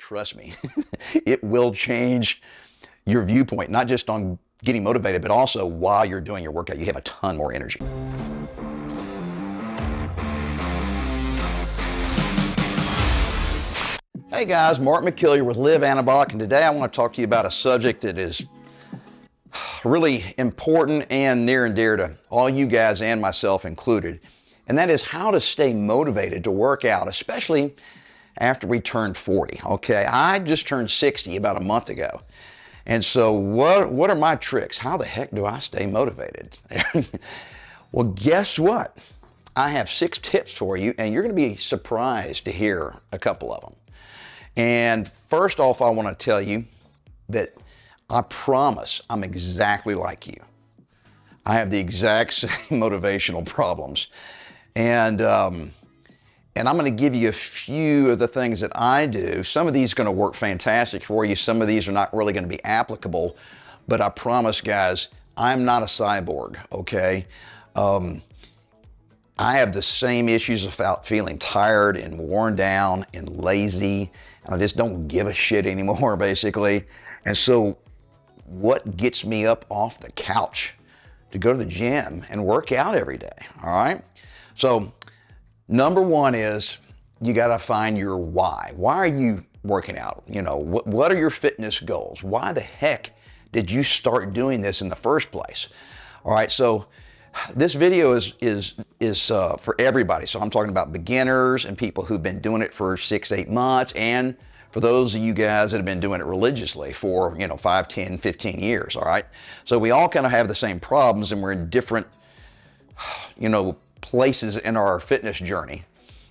trust me, it will change your viewpoint, not just on getting motivated, but also while you're doing your workout. You have a ton more energy. Hey guys, Mark McKillier with Live Anabolic, and today I want to talk to you about a subject that is really important and near and dear to all you guys and myself included, and that is how to stay motivated to work out, especially after we turn 40. Okay, I just turned 60 about a month ago, and so what are my tricks? How the heck do I stay motivated? Well, guess what? I have 6 tips for you, and you're going to be surprised to hear a couple of them. And first off, I want to tell you that I promise I'm exactly like you. I have the exact same motivational problems. And I'm going to give you a few of the things that I do. Some of these are going to work fantastic for you. Some of these are not really going to be applicable. But I promise, guys, I'm not a cyborg, okay? I have the same issues about feeling tired and worn down and lazy. I just don't give a shit anymore, basically. And so what gets me up off the couch to go to the gym and work out every day, all right? So number one is you got to find your why. Why are you working out? You know, what are your fitness goals? Why the heck did you start doing this in the first place? All right, so this video is for everybody. So I'm talking about beginners and people who've been doing it for 6-8 months, and for those of you guys that have been doing it religiously for 5, 10, 15 years. All right. So we all kind of have the same problems, and we're in different places in our fitness journey.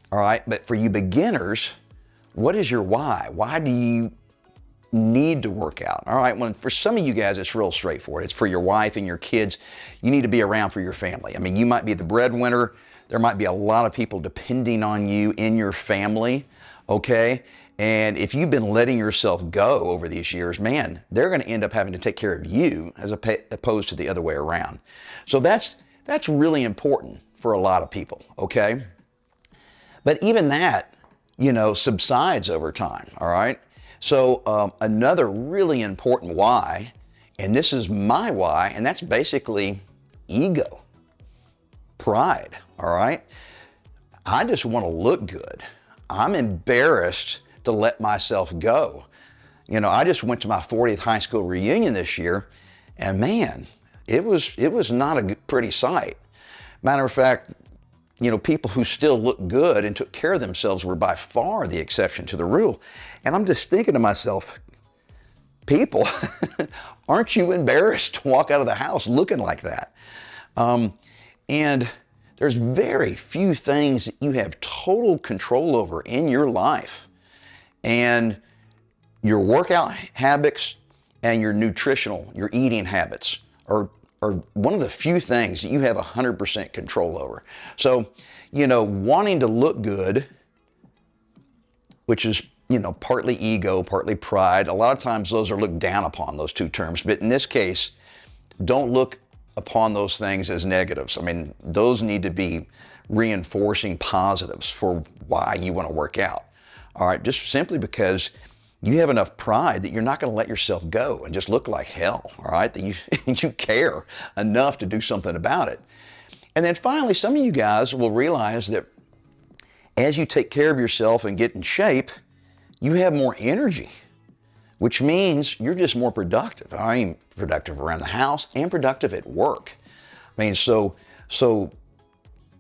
All right. But for you beginners, what is your why? Why do you need to work out? All right. Well, for some of you guys, it's real straightforward. It's for your wife and your kids. You need to be around for your family. I mean, you might be the breadwinner. There might be a lot of people depending on you in your family. Okay. And if you've been letting yourself go over these years, man, they're going to end up having to take care of you as opposed to the other way around. So that's really important for a lot of people. Okay. But even that, subsides over time. All right. So another really important why, and this is my why, and that's basically ego, pride, all right? I just want to look good. I'm embarrassed to let myself go. I just went to my 40th high school reunion this year, and man, it was not a pretty sight. Matter of fact, people who still look good and took care of themselves were by far the exception to the rule. And I'm just thinking to myself, people, aren't you embarrassed to walk out of the house looking like that? And there's very few things that you have total control over in your life. And your workout habits and your eating habits are one of the few things that you have 100% control over. So, wanting to look good, which is, partly ego, partly pride. A lot of times those are looked down upon, those two terms. But in this case, don't look upon those things as negatives. I mean, those need to be reinforcing positives for why you want to work out. All right, just simply because you have enough pride that you're not going to let yourself go and just look like hell, all right? That you care enough to do something about it. And then finally, some of you guys will realize that as you take care of yourself and get in shape, you have more energy, which means you're just more productive. I mean, productive around the house and productive at work. I mean, so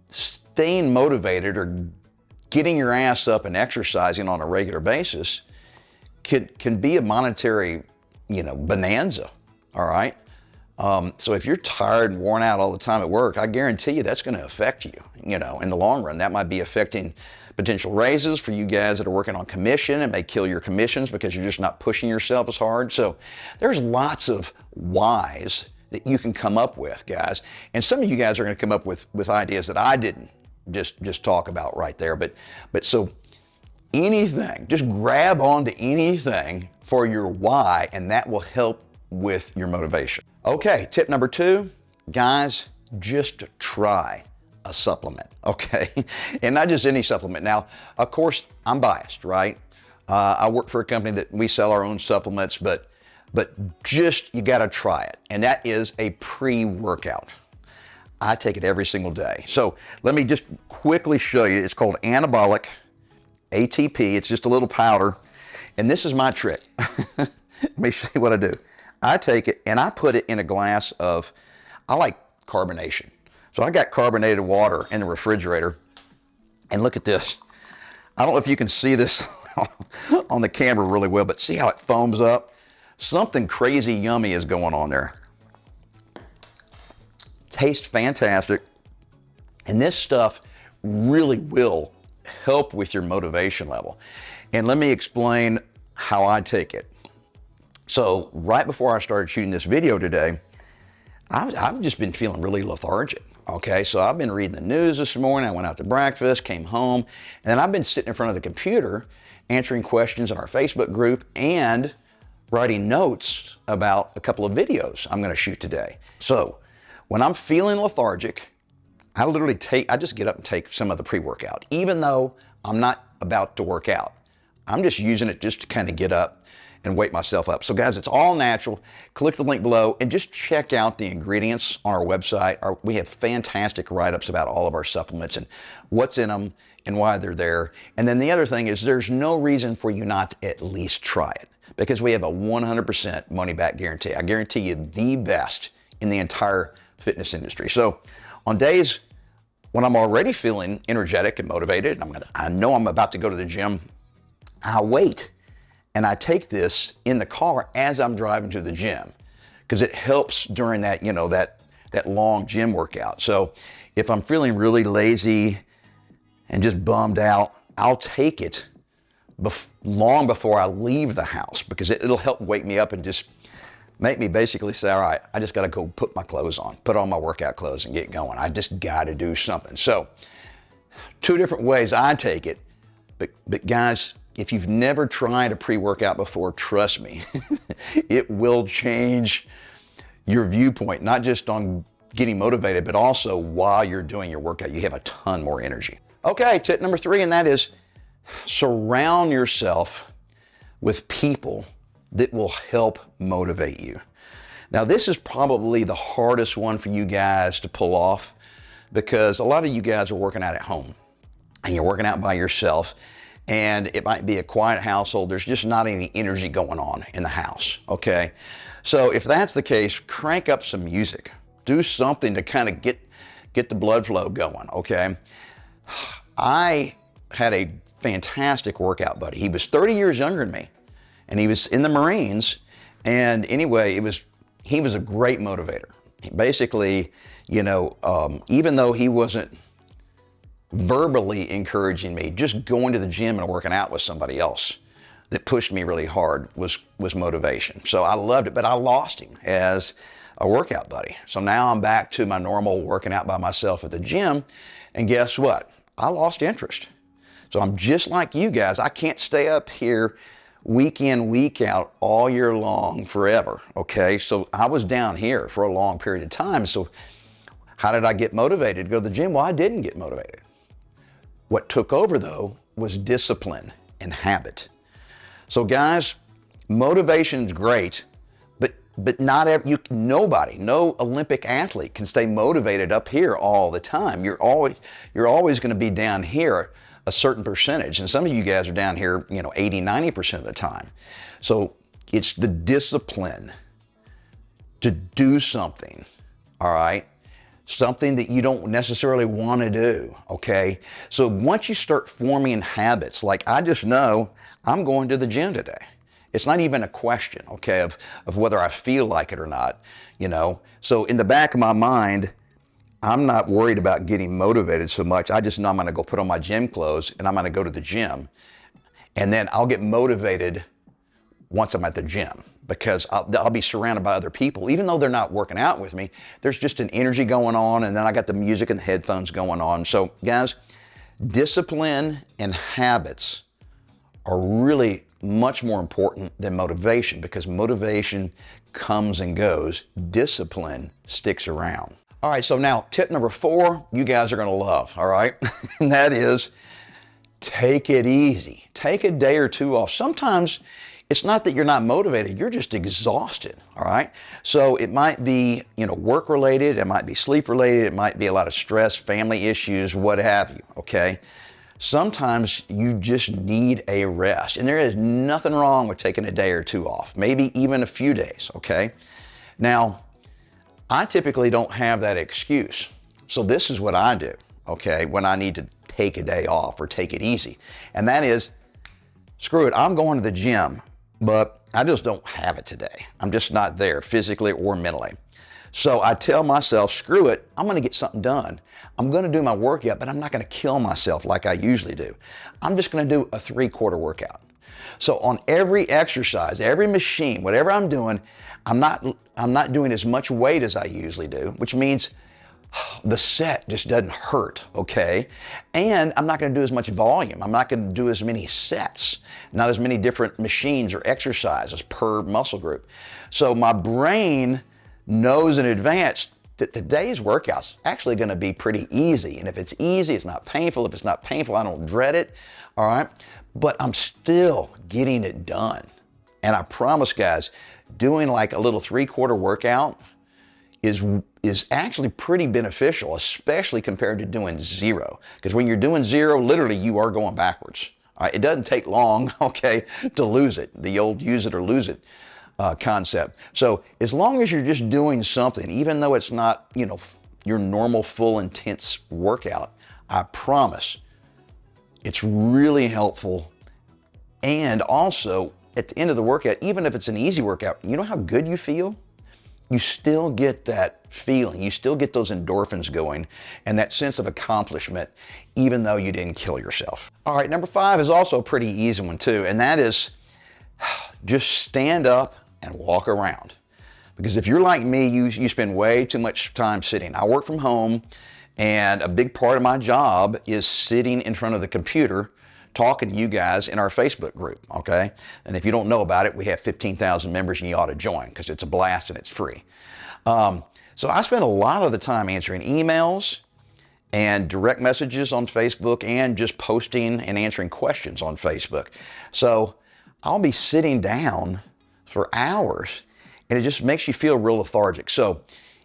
staying motivated or getting your ass up and exercising on a regular basis can be a monetary, bonanza, all right? So if you're tired and worn out all the time at work, I guarantee you that's going to affect you, in the long run. That might be affecting potential raises for you guys that are working on commission. It may kill your commissions because you're just not pushing yourself as hard. So there's lots of whys that you can come up with, guys. And some of you guys are going to come up with ideas that I didn't just talk about right there. But so anything, just grab onto anything for your why, and that will help with your motivation. Okay, tip number 2, guys, just try a supplement, okay? And not just any supplement. Now, of course, I'm biased, right? I work for a company that we sell our own supplements, but just, you gotta try it. And that is a pre-workout. I take it every single day. So let me just quickly show you. It's called anabolic ATP. It's just a little powder. And this is my trick. Let me see what I do. I take it and I put it in a glass of, I like carbonation. So I got carbonated water in the refrigerator. And look at this. I don't know if you can see this on the camera really well, but see how it foams up? Something crazy yummy is going on there. Tastes fantastic. And this stuff really will help with your motivation level. And let me explain how I take it. So right before I started shooting this video today, I've just been feeling really lethargic. Okay, so I've been reading the news this morning. I went out to breakfast, came home, and then I've been sitting in front of the computer answering questions in our Facebook group and writing notes about a couple of videos I'm going to shoot today. So when I'm feeling lethargic, I just get up and take some of the pre-workout, even though I'm not about to work out. I'm just using it just to kind of get up and wake myself up. So guys, it's all natural. Click the link below and just check out the ingredients on our website. We have fantastic write-ups about all of our supplements and what's in them and why they're there. And then the other thing is there's no reason for you not to at least try it, because we have a 100% money-back guarantee. I guarantee you the best in the entire fitness industry. So on days when I'm already feeling energetic and motivated, and I know I'm about to go to the gym, I'll wait and I take this in the car as I'm driving to the gym, because it helps during that, that long gym workout. So if I'm feeling really lazy and just bummed out, I'll take it long before I leave the house, because it'll help wake me up and just make me basically say, all right, I just got to go put my clothes on, put on my workout clothes and get going. I just got to do something. So 2 different ways I take it. But guys, if you've never tried a pre-workout before, trust me, it will change your viewpoint, not just on getting motivated, but also while you're doing your workout, you have a ton more energy. Okay, tip number 3, and that is surround yourself with people that will help motivate you. Now, this is probably the hardest one for you guys to pull off, because a lot of you guys are working out at home and you're working out by yourself, and it might be a quiet household. There's just not any energy going on in the house, okay? So if that's the case, crank up some music. Do something to kind of get the blood flow going, okay? I had a fantastic workout buddy. He was 30 years younger than me, and he was in the Marines. And anyway, he was a great motivator. Basically, even though he wasn't verbally encouraging me, just going to the gym and working out with somebody else that pushed me really hard was motivation. So I loved it, but I lost him as a workout buddy. So now I'm back to my normal working out by myself at the gym, and guess what? I lost interest. So I'm just like you guys. I can't stay up here week in, week out, all year long, forever, okay? So I was down here for a long period of time. So how did I get motivated to go to the gym? Well, I didn't get motivated. What took over, though, was discipline and habit. So guys, motivation's great, but nobody, no Olympic athlete can stay motivated up here all the time. You're always going to be down here a certain percentage, and some of you guys are down here, 80, 90% of the time. So it's the discipline to do something, all right? Something that you don't necessarily want to do, okay? So once you start forming habits, like I just know I'm going to the gym today. It's not even a question, okay, of whether I feel like it or not, So in the back of my mind, I'm not worried about getting motivated so much. I just know I'm going to go put on my gym clothes and I'm going to go to the gym. And then I'll get motivated once I'm at the gym, because I'll be surrounded by other people. Even though they're not working out with me, there's just an energy going on, and then I got the music and the headphones going on. So guys, discipline and habits are really much more important than motivation, because motivation comes and goes. Discipline sticks around. All right, so now tip number 4, you guys are gonna love, all right? And that is take it easy. Take a day or two off. Sometimes it's not that you're not motivated, you're just exhausted, all right? So it might be, work related, it might be sleep related, it might be a lot of stress, family issues, what have you, okay? Sometimes you just need a rest, and there is nothing wrong with taking a day or two off, maybe even a few days, okay? Now, I typically don't have that excuse. So this is what I do, okay, when I need to take a day off or take it easy. And that is, screw it, I'm going to the gym, but I just don't have it today. I'm just not there physically or mentally. So I tell myself, screw it, I'm gonna get something done. I'm gonna do my workout, but I'm not gonna kill myself like I usually do. I'm just gonna do a 3/4 workout. So on every exercise, every machine, whatever I'm doing, I'm not doing as much weight as I usually do, which means the set just doesn't hurt, okay? And I'm not gonna do as much volume. I'm not gonna do as many sets, not as many different machines or exercises per muscle group. So my brain knows in advance that today's workout's actually gonna be pretty easy. And if it's easy, it's not painful. If it's not painful, I don't dread it, all right? But I'm still getting it done. And I promise, guys, doing like a little 3/4 workout is actually pretty beneficial, especially compared to doing zero. Because when you're doing zero, literally you are going backwards. All right? It doesn't take long, okay, to lose it. The old use it or lose it concept. So as long as you're just doing something, even though it's not, your normal full intense workout, I promise it's really helpful. And also at the end of the workout, even if it's an easy workout, you know how good you feel? You still get that feeling. You still get those endorphins going and that sense of accomplishment, even though you didn't kill yourself. All right, number 5 is also a pretty easy one too, and that is just stand up and walk around. Because if you're like me, you spend way too much time sitting. I work from home, and a big part of my job is sitting in front of the computer talking to you guys in our Facebook group, okay? And if you don't know about it, we have 15,000 members and you ought to join because it's a blast and it's free. So I spend a lot of the time answering emails and direct messages on Facebook and just posting and answering questions on Facebook. So I'll be sitting down for hours and it just makes you feel real lethargic. So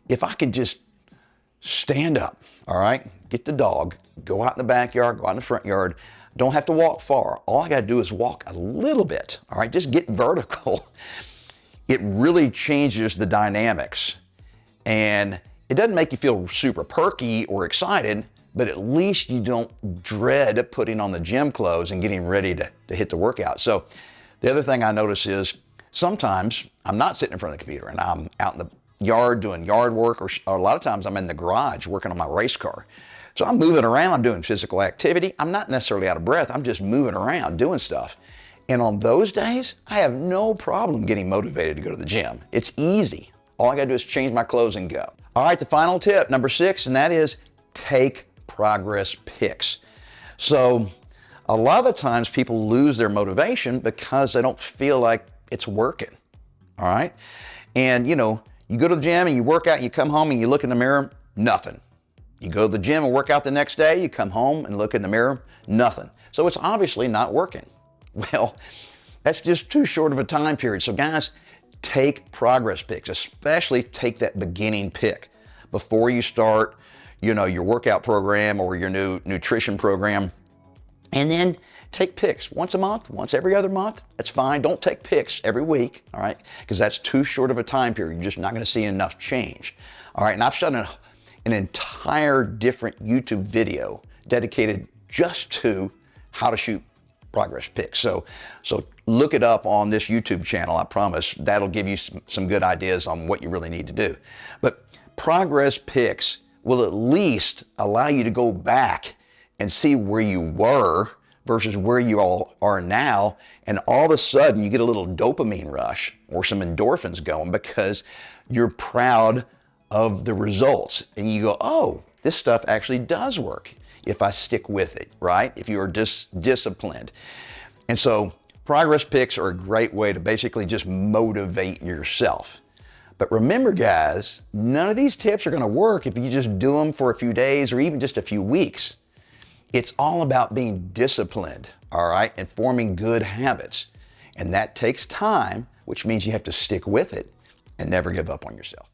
if I could just stand up, all right, get the dog, go out in the backyard, go out in the front yard, don't have to walk far. All I got to do is walk a little bit, all right? Just get vertical. It really changes the dynamics. And it doesn't make you feel super perky or excited, but at least you don't dread putting on the gym clothes and getting ready to hit the workout. So the other thing I notice is sometimes I'm not sitting in front of the computer and I'm out in the yard doing yard work, or a lot of times I'm in the garage working on my race car. So I'm moving around, I'm doing physical activity. I'm not necessarily out of breath, I'm just moving around doing stuff. And on those days, I have no problem getting motivated to go to the gym. It's easy. All I gotta do is change my clothes and go. All right, the final tip, number 6, and that is take progress pics. So a lot of times people lose their motivation because they don't feel like it's working, all right? And you go to the gym and you work out and you come home and you look in the mirror, nothing. You go to the gym and work out the next day, you come home and look in the mirror, nothing. So it's obviously not working. Well, that's just too short of a time period. So guys, take progress pics, especially take that beginning pic before you start, your workout program or your new nutrition program. And then take pics once a month, once every other month. That's fine. Don't take pics every week, all right? Because that's too short of a time period. You're just not going to see enough change. All right, and I've done an entire different YouTube video dedicated just to how to shoot progress pics. So look it up on this YouTube channel. I promise that'll give you some good ideas on what you really need to do. But progress pics will at least allow you to go back and see where you were versus where you all are now, and all of a sudden you get a little dopamine rush or some endorphins going because you're proud of the results and you go, oh, this stuff actually does work if I stick with it, right? If you are disciplined. And so progress pics are a great way to basically just motivate yourself. But remember guys, none of these tips are going to work if you just do them for a few days or even just a few weeks. It's all about being disciplined, all right, and forming good habits. And that takes time, which means you have to stick with it and never give up on yourself.